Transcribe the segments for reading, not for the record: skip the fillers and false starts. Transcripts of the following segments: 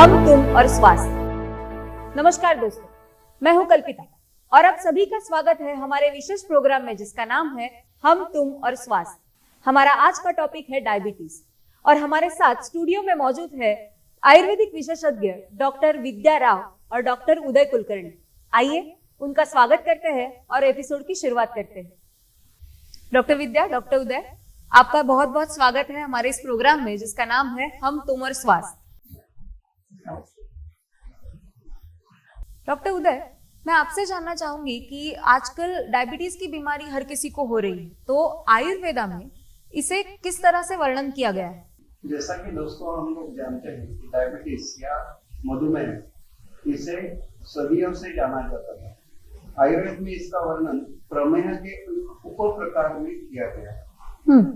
हम तुम और स्वास्थ्य। नमस्कार दोस्तों, मैं हूं कल्पिता और आप सभी का स्वागत है हमारे विशेष प्रोग्राम में जिसका नाम है हम तुम और स्वास्थ्य। हमारा आज का टॉपिक है डायबिटीज और हमारे साथ स्टूडियो में मौजूद है आयुर्वेदिक विशेषज्ञ डॉक्टर विद्या राव और डॉक्टर उदय कुलकर्णी। आइए उनका स्वागत करते हैं और एपिसोड की शुरुआत करते हैं। डॉक्टर विद्या, डॉक्टर उदय, आपका बहुत बहुत स्वागत है हमारे इस प्रोग्राम में जिसका नाम है हम तुम और स्वास्थ्य। डॉक्टर उदय, मैं आपसे जानना चाहूंगी कि आजकल डायबिटीज की बीमारी हर किसी को हो रही है, तो आयुर्वेदा में इसे किस तरह से वर्णन किया गया है? जैसा कि दोस्तों हम लोग जानते हैं कि डायबिटीज या मधुमेह इसे सदियों से जाना जाता था। आयुर्वेद में इसका वर्णन प्रमेह के उप प्रकार में किया गया है।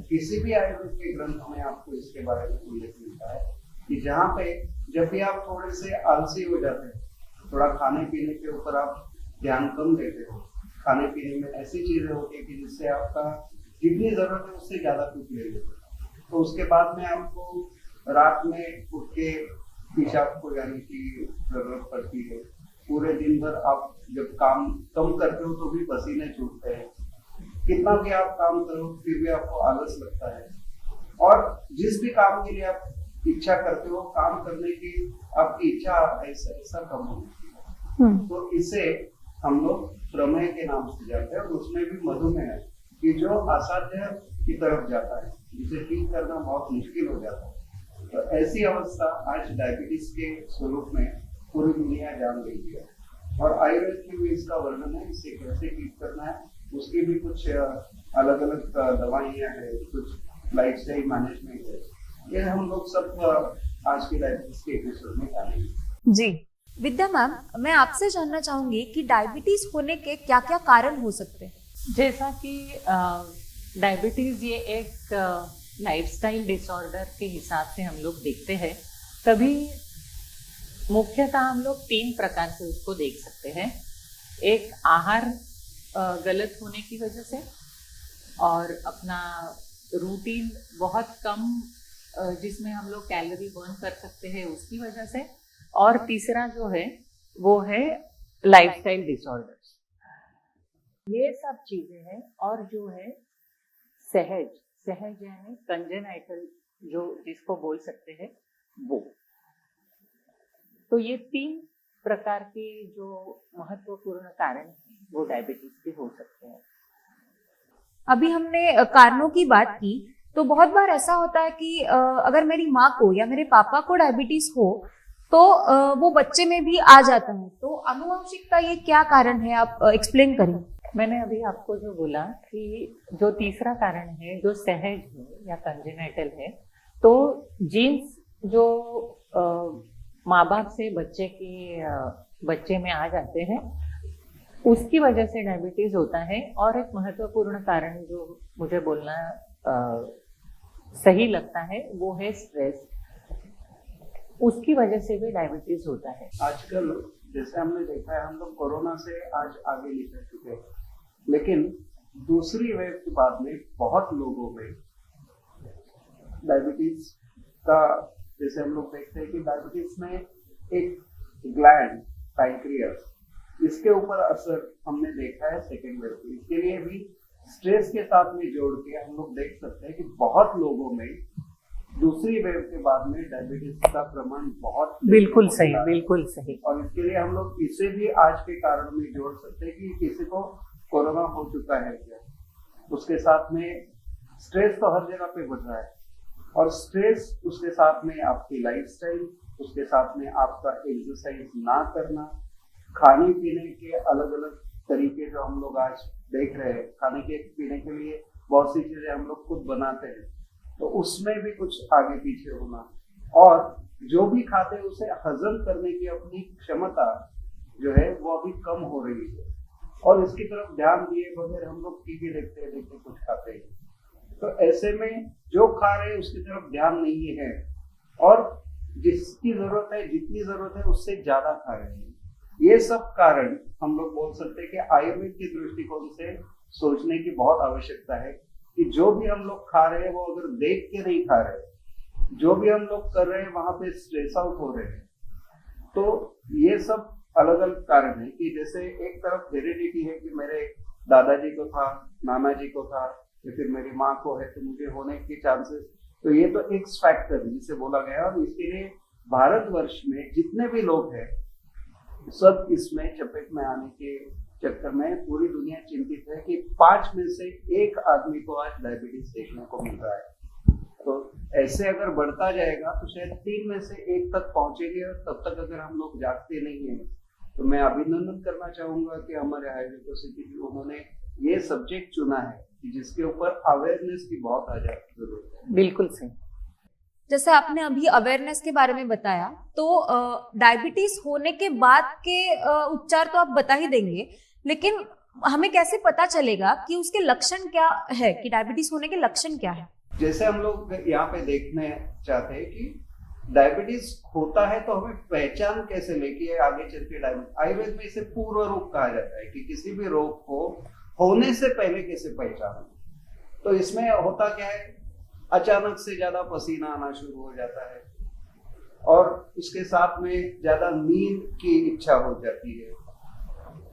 किसी भी आयुर्वेद के ग्रंथ में आपको इसके बारे में उल्लेख मिलता है कि जहाँ पे जब भी आप थोड़े से आलसी हो जाते हैं, थोड़ा खाने पीने के ऊपर आप ध्यान कम देते हो, खाने पीने में ऐसी चीजें होती है कि जिससे आपका जितनी जरूरत है उससे ज्यादा कुछ ले लेते हो, तो उसके बाद में आपको रात में उठ के पेशाब को जाने की जरूरत पड़ती है। पूरे दिन भर आप जब काम कम करते हो तो भी पसीने छूटते हैं, कितना भी आप काम करो फिर भी आपको आलस लगता है, और जिस भी काम के लिए आप इच्छा करते हो काम करने की आपकी इच्छा ऐसा कम होती है। तो इसे हम लोग प्रमेह के नाम से जानते हैं और उसमें भी मधुमेह है कि जो असाध्य की तरफ जाता है, जिसे ठीक करना बहुत मुश्किल हो जाता है। तो ऐसी अवस्था आज डायबिटीज के स्वरूप में पूरी दुनिया जान रही है और आयुर्वेद में भी इसका वर्णन है, इसे कैसे ठीक करना है, उसकी भी कुछ अलग अलग दवाइयाँ है, कुछ लाइफस्टाइल मैनेजमेंट है, ये हम लोग सब आज के डायबिटीज के एपिसोड में जानेंगे। जी विद्या मैम, मैं आपसे जानना चाहूंगी कि डायबिटीज होने के क्या क्या कारण हो सकते हैं? जैसा कि डायबिटीज ये एक लाइफस्टाइल डिसऑर्डर के हिसाब से हम लोग देखते हैं, तभी मुख्यतः हम लोग 3 प्रकार से उसको देख सकते हैं। एक आहार गलत होने की वजह से, और अपना रूटीन बहुत कम जिसमें हम लोग कैलोरी बर्न कर सकते हैं उसकी वजह से, और तीसरा जो है वो है लाइफस्टाइल डिसऑर्डर्स। ये सब चीजें हैं। और जो है सहज यानी कंजेनाइटल जो जिसको बोल सकते हैं वो, तो ये 3 प्रकार के जो महत्वपूर्ण कारण हैं वो डायबिटीज के हो सकते हैं। अभी हमने कारणों की बात की, तो बहुत बार ऐसा होता है कि अगर मेरी माँ को या मेरे पापा को डायबिटीज हो तो वो बच्चे में भी आ जाता है, तो आनुवंशिकता ये क्या कारण है, आप एक्सप्लेन करें। मैंने अभी आपको जो बोला कि जो तीसरा कारण है जो सहज है या कंजेनाइटल है, तो जीन्स जो माँ बाप से बच्चे में आ जाते हैं उसकी वजह से डायबिटीज होता है। और एक महत्वपूर्ण कारण जो मुझे बोलना सही लगता है वो है स्ट्रेस, उसकी वजह से भी डायबिटीज होता है। आजकल जैसे हमने देखा है, हम लोग कोरोना से आज आगे निकल चुके हैं, लेकिन दूसरी वेव के बाद में बहुत लोगों में डायबिटीज का, जैसे हम लोग देखते हैं कि डायबिटीज में एक ग्लैंड पैंक्रियास, इसके ऊपर असर हमने देखा है सेकेंड वेव में। इसके लिए भी स्ट्रेस के साथ में जोड़ के हम लोग देख सकते हैं कि बहुत लोगों में दूसरी वेव के बाद में डायबिटीज का प्रमाण बहुत बिल्कुल सही। और इसके लिए हम लोग इसे भी आज के कारण में जोड़ सकते हैं कि किसी को कोरोना हो चुका है क्या, उसके साथ में स्ट्रेस तो हर जगह पे बढ़ रहा है, और स्ट्रेस उसके साथ में आपकी लाइफस्टाइल, उसके साथ में आपका एक्सरसाइज ना करना, खाने पीने के अलग अलग तरीके जो हम लोग आज देख रहे हैं, खाने के पीने के लिए बहुत सी चीजें हम लोग खुद बनाते हैं, तो उसमें भी कुछ आगे पीछे होना, और जो भी खाते हैं उसे हजम करने की अपनी क्षमता जो है वो अभी कम हो रही है, और इसकी तरफ ध्यान दिए बगैर हम लोग टीवी देखते कुछ खाते हैं, तो ऐसे में जो खा रहे हैं उसकी तरफ ध्यान नहीं है, और जिसकी जरूरत है, जितनी जरूरत है उससे ज्यादा खा रहे हैं। ये सब कारण हम लोग बोल सकते हैं कि आयुर्वेद के दृष्टिकोण से सोचने की बहुत आवश्यकता है कि जो भी हम लोग खा रहे हैं वो अगर देख के नहीं खा रहे, जो भी हम लोग कर रहे हैं वहां पे स्ट्रेस आउट हो रहे हैं, तो ये सब अलग अलग कारण है कि जैसे एक तरफ हेरिडिटी है कि मेरे दादाजी को था, नाना जी को था, या फिर मेरी माँ को है तो मुझे होने के चांसेस, तो ये तो एक्स फैक्टर है जिसे बोला गया। और इसके लिए भारतवर्ष में जितने भी लोग हैं सब इसमें चपेट में आने के चक्कर में पूरी दुनिया चिंतित है कि 5 में से 1 आदमी को आज डायबिटीज देखने को मिल रहा है। तो ऐसे अगर बढ़ता जाएगा तो शायद 3 में से 1 तक पहुंचेंगे, और तब तक अगर हम लोग जागते नहीं है तो मैं अभिनंदन करना चाहूंगा कि हमारे आयुर्वेद उन्होंने ये सब्जेक्ट चुना है कि जिसके ऊपर अवेयरनेस की बहुत जरूरत है। बिल्कुल सही। जैसे आपने अभी अवेयरनेस के बारे में बताया, तो डायबिटीज होने के बाद के उपचार तो आप बता ही देंगे, लेकिन हमें कैसे पता चलेगा कि उसके लक्षण क्या है, कि डायबिटीज होने के लक्षण क्या है? जैसे हम लोग यहाँ पे देखने चाहते हैं कि डायबिटीज होता है तो हमें पहचान कैसे लेके आगे चल के डायबिटीज, आयुर्वेद में इसे पूर्व रोग कहा जाता है कि किसी भी रोग को होने से पहले कैसे पहचान। तो इसमें होता क्या है, अचानक से ज्यादा पसीना आना शुरू हो जाता है और उसके साथ में ज्यादा नींद की इच्छा हो जाती है।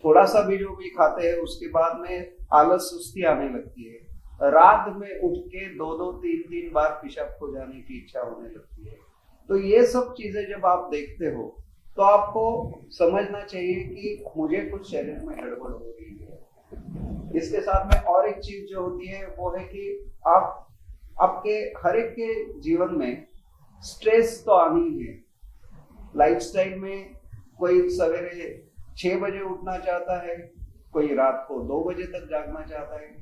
थोड़ा सा भी जो भी खाते हैं उसके बाद में आलस सुस्ती आने लगती है। रात में उठ के 2-2, 3-3 बार पेशाब हो जाने की इच्छा होने लगती है। तो ये सब चीजें जब आप देखते हो तो आपको समझना चाहिए कि मुझे कुछ शरीर में गड़बड़ हो रही है। इसके साथ में और एक चीज जो होती है वो है कि आपके हर एक के जीवन में स्ट्रेस तो आनी है। लाइफस्टाइल में कोई सवेरे 6 बजे उठना चाहता है, कोई रात को 2 बजे तक जागना चाहता है।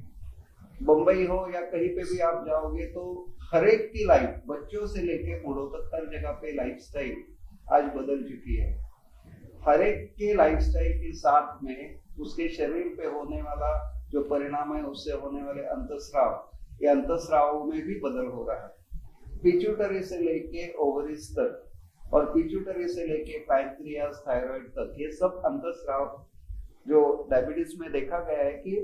बम्बई हो या कहीं पे भी आप जाओगे तो हर एक की लाइफ, बच्चों से लेके बूढ़ों तक हर जगह पे लाइफस्टाइल आज बदल चुकी है। हर एक के लाइफस्टाइल के साथ में उसके शरीर पे होने वाला जो परिणाम है उससे होने वाले अंतस्राव, ये अंतस्रावों में भी बदल हो रहा है। पिट्यूटरी से लेके ओवरीज तक और पिट्यूटरी से लेके पैंक्रियास, थायराइड तक, ये सब अंतस्राव जो डायबिटीज में देखा गया है कि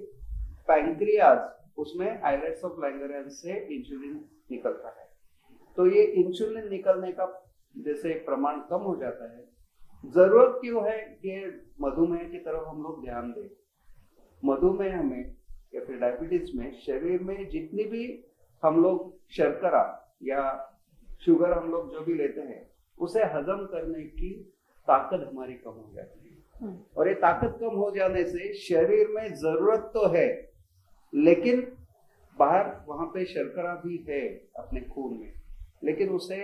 पैंक्रियास उसमें आइलेट्स ऑफ लैंगरेंस से इंसुलिन निकलता है। तो ये इंसुलिन निकलने का जैसे प्रमाण कम हो जाता है। जरूरत क्यों है कि मधुमेह की तरफ हम लोग ध्यान दें। मधुमेह में या फिर डायबिटीज में शरीर में जितनी भी हम लोग शर्करा या शुगर हम लोग जो भी लेते हैं उसे हजम करने की ताकत हमारी कम हो जाती है। और ये ताकत कम हो जाने से शरीर में जरूरत तो है लेकिन बाहर वहां पे शर्करा भी है अपने खून में, लेकिन उसे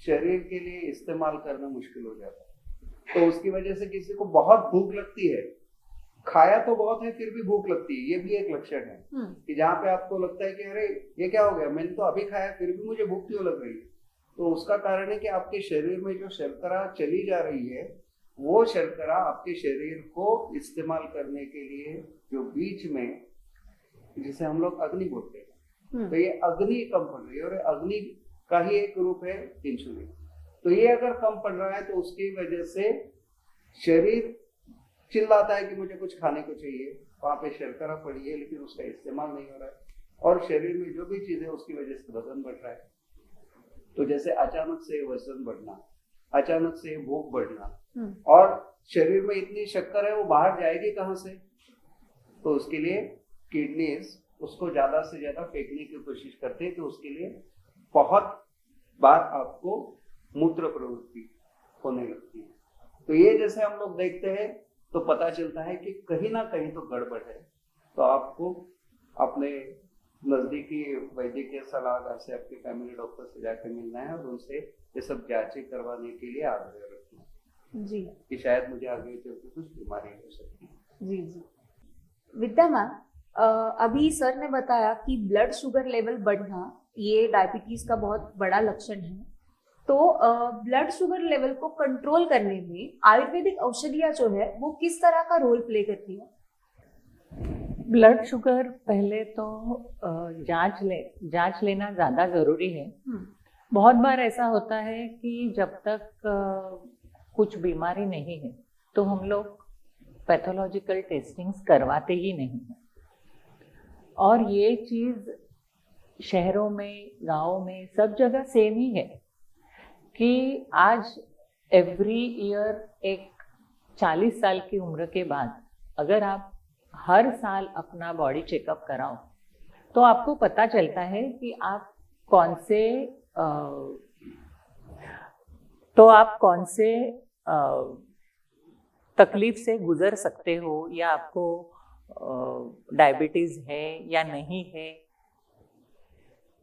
शरीर के लिए इस्तेमाल करना मुश्किल हो जाता है। तो उसकी वजह से किसी को बहुत भूख लगती है, खाया तो बहुत है फिर भी भूख लगती है। ये भी एक लक्षण है कि जहाँ पे आपको लगता है कि अरे ये क्या हो गया, मैंने तो अभी खाया फिर भी मुझे भूख क्यों लग रही है। तो उसका कारण है कि आपके शरीर में जो शर्करा चली जा रही है वो शर्करा आपके शरीर को इस्तेमाल करने के लिए जो बीच में, जिसे हम लोग अग्नि बोलते हैं, तो ये अग्नि कम पड़ रही है और अग्नि का ही एक रूप है इंसुलिन। तो ये अगर कम पड़ रहा है तो उसकी वजह से शरीर चिल्लाता है कि मुझे कुछ खाने को चाहिए, वहां पे शर्करा पड़ी है लेकिन उसका इस्तेमाल नहीं हो रहा है और शरीर में जो भी चीज है उसकी वजह से वजन बढ़ रहा है। तो जैसे अचानक से वजन बढ़ना, अचानक से भूख बढ़ना और शरीर में इतनी शक्कर है वो बाहर जाएगी कहाँ से। तो उसके लिए किडनीज उसको ज्यादा से ज्यादा फेंकने की कोशिश करते हैं। तो उसके लिए बहुत बार आपको मूत्र प्रवृत्ति होने लगती है। तो ये जैसे हम लोग देखते हैं तो पता चलता है कि कहीं ना कहीं तो गड़बड़ है। तो आपको अपने नजदीकी वैद्यकीय सलाहकार से, आपके फैमिली डॉक्टर से जाकर मिलना है और उनसे ये सब जांचें करवाने के लिए आग्रह रखना है जी, कि शायद मुझे आगे चलकर कुछ बीमारी हो सकती है। जी जी। विद्या मैम, अभी सर ने बताया कि ब्लड शुगर लेवल बढ़ना ये डायबिटीज का बहुत बड़ा लक्षण है। तो ब्लड शुगर लेवल को कंट्रोल करने में आयुर्वेदिक औषधियाँ जो है वो किस तरह का रोल प्ले करती है? ब्लड शुगर पहले तो जांच लेना ज़्यादा ज़रूरी है। बहुत बार ऐसा होता है कि जब तक कुछ बीमारी नहीं है तो हम लोग पैथोलॉजिकल टेस्टिंग्स करवाते ही नहीं हैं। और ये चीज़ शहरों में, गाँव में, सब जगह सेम ही है कि आज एवरी ईयर एक 40 साल की उम्र के बाद अगर आप हर साल अपना बॉडी चेकअप कराओ तो आपको पता चलता है कि आप कौन से तकलीफ से गुजर सकते हो, या आपको डायबिटीज है या नहीं है।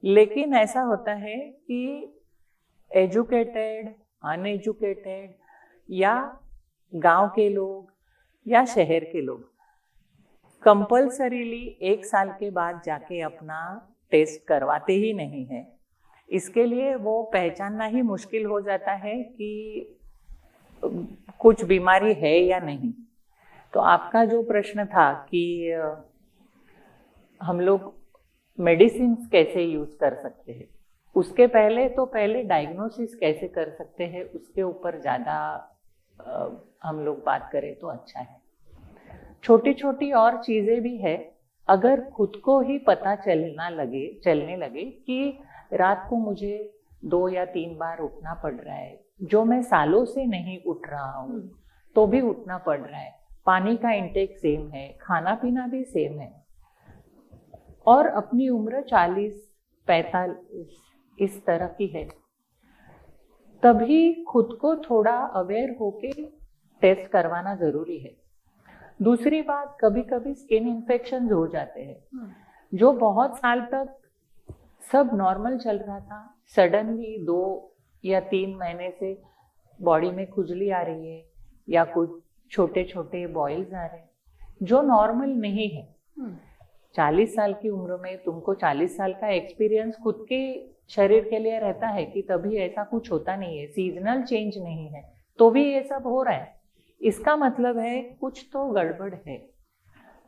लेकिन ऐसा होता है कि एजुकेटेड, अनएजुकेटेड, या गांव के लोग या शहर के लोग कंपल्सरीली 1 साल के बाद जाके अपना टेस्ट करवाते ही नहीं है। इसके लिए वो पहचानना ही मुश्किल हो जाता है कि कुछ बीमारी है या नहीं। तो आपका जो प्रश्न था कि हम लोग मेडिसिन कैसे यूज कर सकते हैं, उसके पहले डायग्नोसिस कैसे कर सकते हैं, उसके ऊपर ज़्यादा हम लोग बात करें तो अच्छा है। छोटी छोटी और चीज़ें भी है। अगर खुद को ही पता चलने लगे कि रात को मुझे 2 या 3 बार उठना पड़ रहा है, जो मैं सालों से नहीं उठ रहा हूँ तो भी उठना पड़ रहा है, पानी का इंटेक सेम है, खाना पीना भी सेम है, और अपनी उम्र 40-45 इस तरह की है, तभी खुद को थोड़ा अवेयर होके टेस्ट करवाना जरूरी है। दूसरी बात, कभी कभी स्किन इन्फेक्शन हो जाते हैं। जो बहुत साल तक सब नॉर्मल चल रहा था, सडनली 2 या 3 महीने से बॉडी में खुजली आ रही है या कुछ छोटे छोटे बॉइल्स आ रहे हैं, जो नॉर्मल नहीं है। 40 साल की उम्र में तुमको 40 साल का एक्सपीरियंस खुद के शरीर के लिए रहता है कि तभी ऐसा कुछ होता नहीं है, सीजनल चेंज नहीं है, तो भी ये सब हो रहा है। इसका मतलब है कुछ तो गड़बड़ है।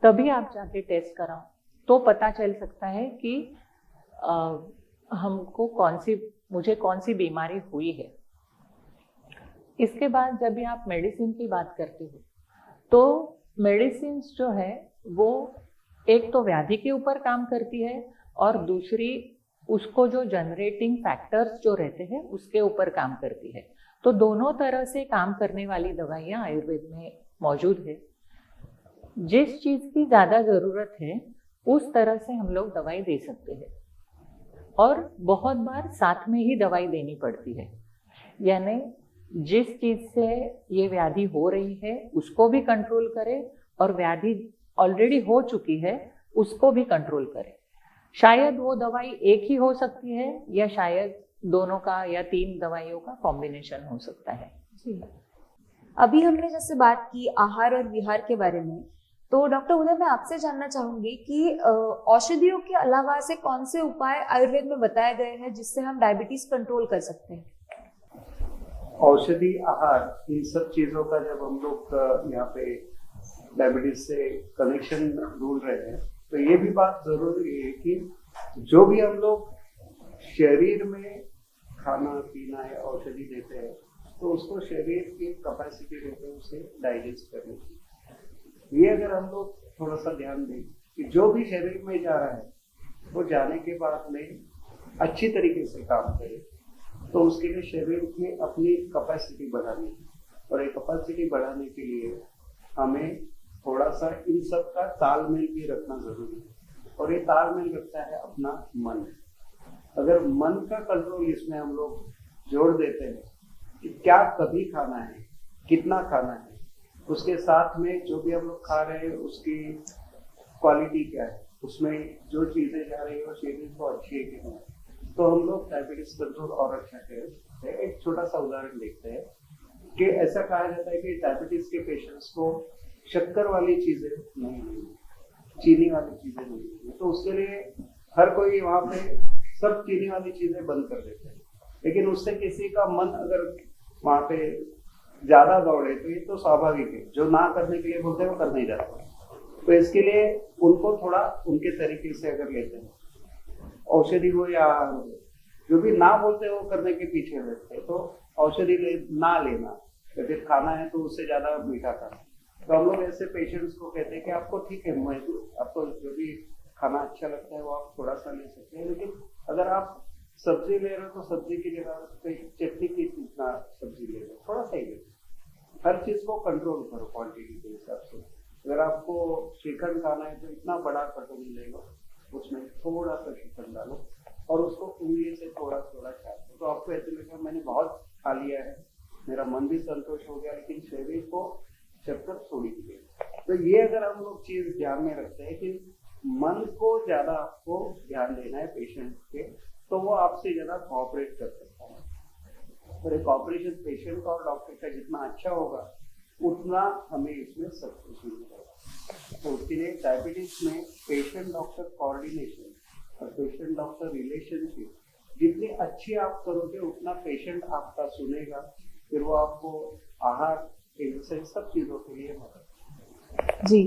तभी आप जाके टेस्ट कराओ तो पता चल सकता है कि मुझे कौन सी बीमारी हुई है। इसके बाद जब भी आप मेडिसिन की बात करते हो तो मेडिसिन जो है वो एक तो व्याधि के ऊपर काम करती है और दूसरी उसको जो जनरेटिंग फैक्टर्स जो रहते हैं उसके ऊपर काम करती है। तो दोनों तरह से काम करने वाली दवाइयाँ आयुर्वेद में मौजूद है। जिस चीज़ की ज़्यादा ज़रूरत है उस तरह से हम लोग दवाई दे सकते हैं, और बहुत बार साथ में ही दवाई देनी पड़ती है। यानी जिस चीज़ से ये व्याधि हो रही है उसको भी कंट्रोल करे और व्याधि ऑलरेडी हो चुकी है उसको भी कंट्रोल करे। शायद वो दवाई एक ही हो सकती है या शायद दोनों का या 3 दवाइयों का कॉम्बिनेशन हो सकता है। जी, अभी हमने जैसे बात की आहार और विहार के बारे में, तो डॉक्टर उदय मैं आपसे जानना चाहूंगी कि औषधियों के अलावा से कौन से उपाय आयुर्वेद में बताए गए हैं जिससे हम डायबिटीज कंट्रोल कर सकते हैं? औषधि, आहार, इन सब चीजों का जब हम लोग यहाँ पे डायबिटीज से कनेक्शन ढूंढ रहे हैं तो ये भी बात जरूरी है कि जो भी हम लोग शरीर में खाना पीना या औषधि देते हैं तो उसको शरीर की कैपेसिटी रहती है उसे डाइजेस्ट करने की। ये अगर हम लोग थोड़ा सा ध्यान दें कि जो भी शरीर में जा रहा है वो जाने के बाद में अच्छी तरीके से काम करे, तो उसके लिए शरीर की अपनी कैपेसिटी बढ़ानी है। और ये कैपेसिटी बढ़ाने के लिए हमें थोड़ा सा इन सब का तालमेल भी रखना जरूरी है, और ये तालमेल रखता है अपना मन। अगर मन का कंट्रोल इसमें हम लोग जोड़ देते हैं कि क्या कभी खाना है, कितना खाना है, उसके साथ में जो भी हम लोग खा रहे हैं उसकी क्वालिटी क्या है, उसमें जो चीजें जा रही है वो शरीर को अच्छी है कि नहीं, तो हम लोग डायबिटीज कंट्रोल और अच्छा करें। एक छोटा सा उदाहरण देखते हैं कि ऐसा कहा जाता है कि डायबिटीज के पेशेंट्स को शक्कर वाली चीजें नहीं लेनी, चीनी वाली चीजें नहीं लेनी, तो उसके लिए हर कोई वहाँ पे सब चीनी वाली चीजें बंद कर देते हैं। लेकिन उससे किसी का मन अगर वहाँ पे ज्यादा दौड़े तो ये तो स्वाभाविक है, जो ना करने के लिए बोलते हैं वो कर नहीं जाता। तो इसके लिए उनको थोड़ा उनके तरीके से अगर लेते हैं, औषधि हो या जो भी ना बोलते हैं वो करने के पीछे रहते हैं, तो औषधि ना लेना, या फिर खाना है तो उससे ज्यादा मीठा खाना। तो हम लोग ऐसे पेशेंट्स को कहते हैं कि आपको ठीक है, आपको जो भी खाना अच्छा लगता है वो आप थोड़ा सा ले सकते हैं, लेकिन अगर आप सब्जी ले रहे हो तो सब्जी की जगह चटनी की जितना सब्जी ले रहे हो थोड़ा सा ही, हर चीज को कंट्रोल करो क्वांटिटी के हिसाब से। अगर आपको श्रीखंड खाना है तो इतना बड़ा कटोरी ले लो, उसमें थोड़ा सा श्रीखंड डालो और उसको उंगली से थोड़ा थोड़ा चाटो, तो आपको ऐसे लगेगा मैंने बहुत खा लिया है, मेरा मन भी संतोष हो गया, लेकिन शरीर को चक्कर थोड़ी दी। तो ये अगर हम लोग चीज ध्यान में रखते हैं कि मन को ज्यादा आपको ध्यान देना है पेशेंट के, तो वो आपसे ज्यादा कोऑपरेट कर सकता है। और कॉपरेशन पेशेंट और डॉक्टर का जितना अच्छा होगा उतना हमें इसमें सक्सेस मिलेगा। तो उसके लिए डायबिटीज में पेशेंट डॉक्टर कोऑर्डिनेशन और पेशेंट डॉक्टर रिलेशनशिप जितनी अच्छी आप करोगे उतना पेशेंट आपका सुनेगा, फिर वो आपको आहार, एक्सरसाइज सब चीजों के लिए मदद। जी,